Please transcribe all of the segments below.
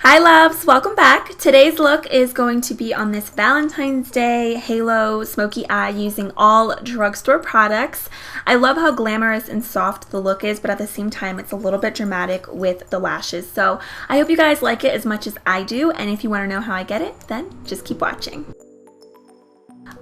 Hi loves, welcome back. Today's look is going to be on this Valentine's Day halo smoky eye using all drugstore products. I love how glamorous and soft the look is, but at the same time it's a little bit dramatic with the lashes. So I hope you guys like it as much as I do, and if you want to know how I get it, then just keep watching.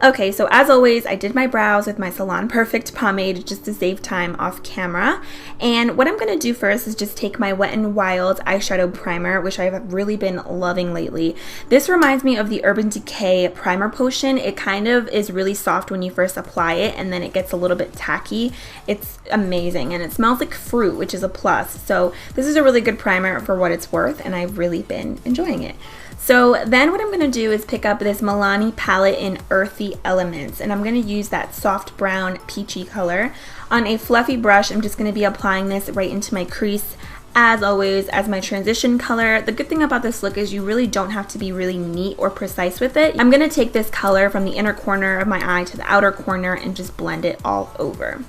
Okay, so as always, I did my brows with my Salon Perfect pomade just to save time off camera. And what I'm going to do first is just take my Wet n Wild eyeshadow primer, which I've really been loving lately. This reminds me of the Urban Decay primer potion. It kind of is really soft when you first apply it, and then it gets a little bit tacky. It's amazing, and it smells like fruit, which is a plus. So this is a really good primer for what it's worth, and I've really been enjoying it. So then what I'm going to do is pick up this Milani palette in Earthy Elements, and I'm going to use that soft brown peachy color. On a fluffy brush, I'm just going to be applying this right into my crease, as always, as my transition color. The good thing about this look is you really don't have to be really neat or precise with it. I'm going to take this color from the inner corner of my eye to the outer corner and just blend it all over.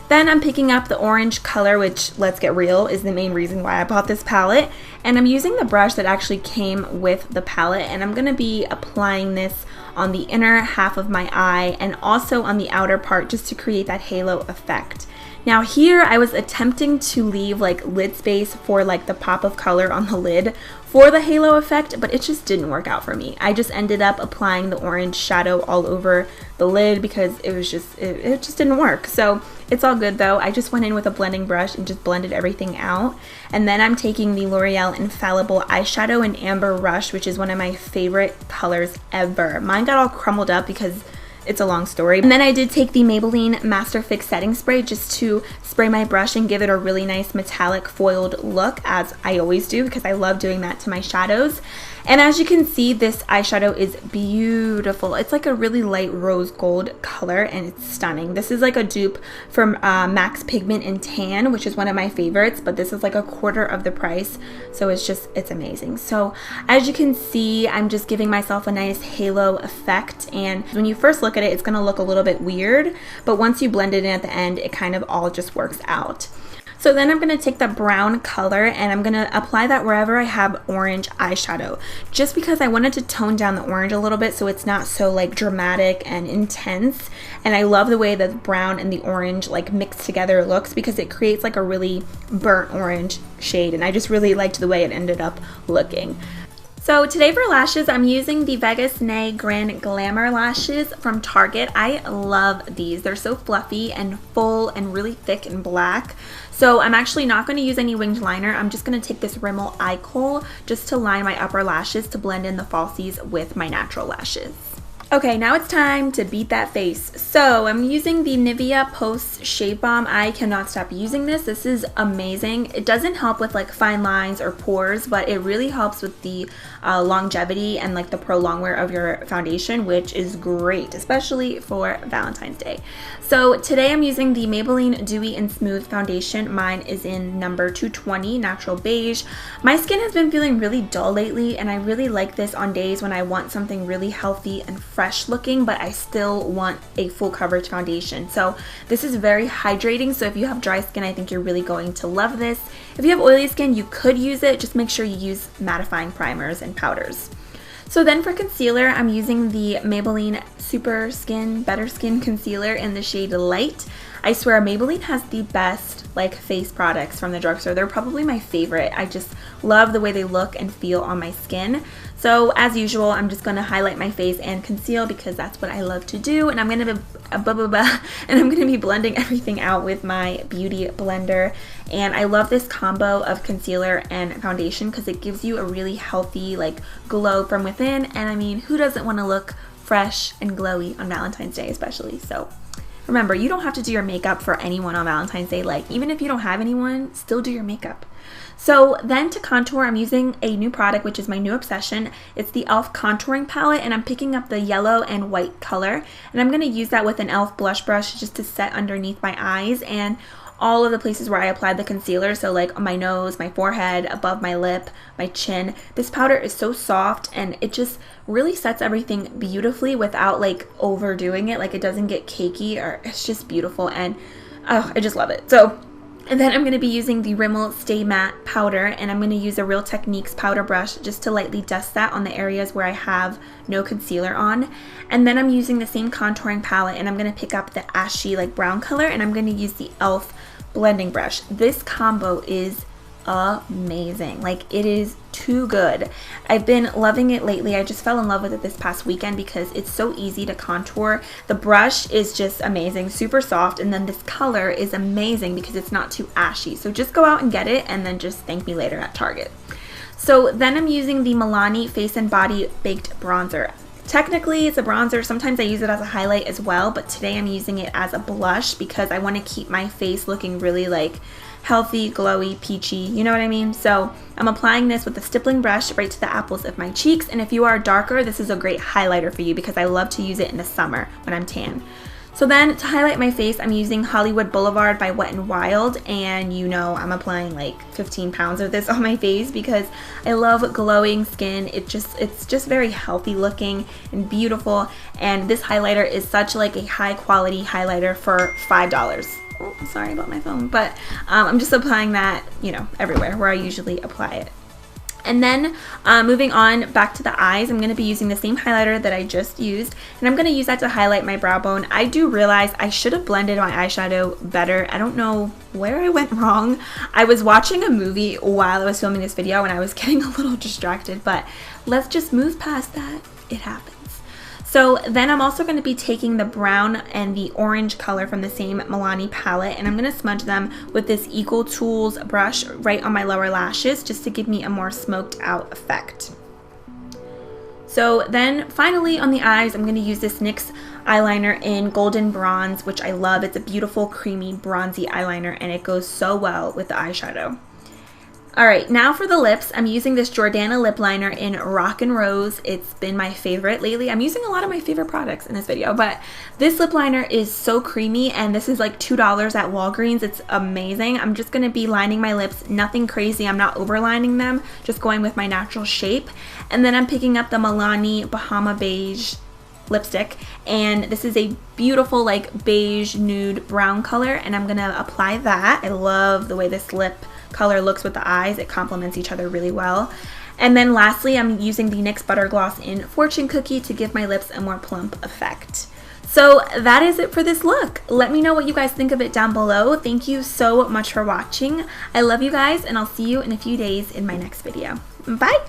Then I'm picking up the orange color, which, let's get real, is the main reason why I bought this palette. And I'm using the brush that actually came with the palette, and I'm going to be applying this on the inner half of my eye and also on the outer part just to create that halo effect. Now here I was attempting to leave like lid space for like the pop of color on the lid for the halo effect, but it just didn't work out for me. I just ended up applying the orange shadow all over the lid because it was just, it just didn't work. So it's all good though. I just went in with a blending brush and just blended everything out. And then I'm taking the L'Oreal Infallible eyeshadow in Amber Rush, which is one of my favorite colors ever. Mine got all crumbled up because it's a long story. And then I did take the Maybelline Master Fix setting spray just to spray my brush and give it a really nice metallic foiled look, as I always do because I love doing that to my shadows. And as you can see, this eyeshadow is beautiful. It's like a really light rose gold color and it's stunning. This is like a dupe from Max Pigment in Tan, which is one of my favorites, but this is like a quarter of the price. So it's amazing. So as you can see, I'm just giving myself a nice halo effect. And when you first look at it, it's gonna look a little bit weird, but once you blend it in at the end, it kind of all just works out. So then I'm going to take the brown color and I'm going to apply that wherever I have orange eyeshadow, just because I wanted to tone down the orange a little bit so it's not so like dramatic and intense. And I love the way that the brown and the orange like mixed together looks because it creates like a really burnt orange shade, and I just really liked the way it ended up looking. So today for lashes, I'm using the Vegas Nay Grand Glamour lashes from Target. I love these. They're so fluffy and full and really thick and black. So I'm actually not going to use any winged liner. I'm just going to take this Rimmel Eye Kohl just to line my upper lashes to blend in the falsies with my natural lashes. Okay, now it's time to beat that face. So I'm using the Nivea Post Shave Balm. I cannot stop using this. This is amazing. It doesn't help with like fine lines or pores, but it really helps with the longevity and like the prolonged wear of your foundation, which is great, especially for Valentine's Day. So today I'm using the Maybelline Dewy and Smooth Foundation. Mine is in number 220, Natural Beige. My skin has been feeling really dull lately, and I really like this on days when I want something really healthy and fresh looking, but I still want a full coverage foundation. So this is very hydrating, so if you have dry skin, I think you're really going to love this. If you have oily skin, you could use it. Just make sure you use mattifying primers and powders. So then for concealer, I'm using the Maybelline Super Skin Better Skin Concealer in the shade Light. I swear Maybelline has the best like face products from the drugstore. They're probably my favorite. I just love the way they look and feel on my skin. So as usual, I'm just going to highlight my face and conceal because that's what I love to do. And I'm going to be blending everything out with my beauty blender. And I love this combo of concealer and foundation because it gives you a really healthy like glow from within. And I mean, who doesn't want to look fresh and glowy on Valentine's Day especially? So remember, you don't have to do your makeup for anyone on Valentine's Day. Like, even if you don't have anyone, still do your makeup. So then to contour, I'm using a new product, which is my new obsession. It's the e.l.f. contouring palette, and I'm picking up the yellow and white color. And I'm going to use that with an e.l.f. blush brush just to set underneath my eyes and all of the places where I applied the concealer. So like on my nose, my forehead, above my lip, my chin. This powder is so soft and it just really sets everything beautifully without like overdoing it. Like it doesn't get cakey, or it's just beautiful, and oh, I just love it. So And then I'm going to be using the Rimmel Stay Matte powder, and I'm going to use a Real Techniques powder brush just to lightly dust that on the areas where I have no concealer on. And then I'm using the same contouring palette, and I'm going to pick up the ashy like brown color, and I'm going to use the e.l.f. blending brush. This combo is amazing. Like, it is too good. I've been loving it lately. I just fell in love with it this past weekend because it's so easy to contour. The brush is just amazing, super soft, and then this color is amazing because it's not too ashy. So just go out and get it and then just thank me later at Target. So then I'm using the Milani Face and Body Baked Bronzer. Technically it's a bronzer. Sometimes I use it as a highlight as well, but today I'm using it as a blush because I want to keep my face looking really like healthy, glowy, peachy, you know what I mean? So I'm applying this with a stippling brush right to the apples of my cheeks, and if you are darker, this is a great highlighter for you because I love to use it in the summer when I'm tan. So then to highlight my face, I'm using Hollywood Boulevard by Wet n Wild, and you know I'm applying like 15 pounds of this on my face because I love glowing skin. It's just very healthy looking and beautiful, and this highlighter is such like a high quality highlighter for $5. Oh, sorry about my phone, but I'm just applying that, you know, everywhere where I usually apply it. And then moving on back to the eyes, I'm going to be using the same highlighter that I just used, and I'm going to use that to highlight my brow bone. I do realize I should have blended my eyeshadow better. I don't know where I went wrong. I was watching a movie while I was filming this video and I was getting a little distracted, but let's just move past that. It happens. So then I'm also going to be taking the brown and the orange color from the same Milani palette, and I'm going to smudge them with this Equal Tools brush right on my lower lashes just to give me a more smoked out effect. So then finally on the eyes, I'm going to use this NYX eyeliner in Golden Bronze, which I love. It's a beautiful creamy bronzy eyeliner and it goes so well with the eyeshadow. Alright, now for the lips, I'm using this Jordana lip liner in Rock and Rose. It's been my favorite lately. I'm using a lot of my favorite products in this video, but this lip liner is so creamy, and this is like $2 at Walgreens. It's amazing. I'm just going to be lining my lips, nothing crazy. I'm not overlining them, just going with my natural shape. And then I'm picking up the Milani Bahama Beige lipstick, and this is a beautiful like beige nude brown color, and I'm going to apply that. I love the way this lip color looks with the eyes. It complements each other really well. And then lastly, I'm using the NYX Butter Gloss in Fortune Cookie to give my lips a more plump effect. So that is it for this look. Let me know what you guys think of it down below. Thank you so much for watching. I love you guys, and I'll see you in a few days in my next video. Bye!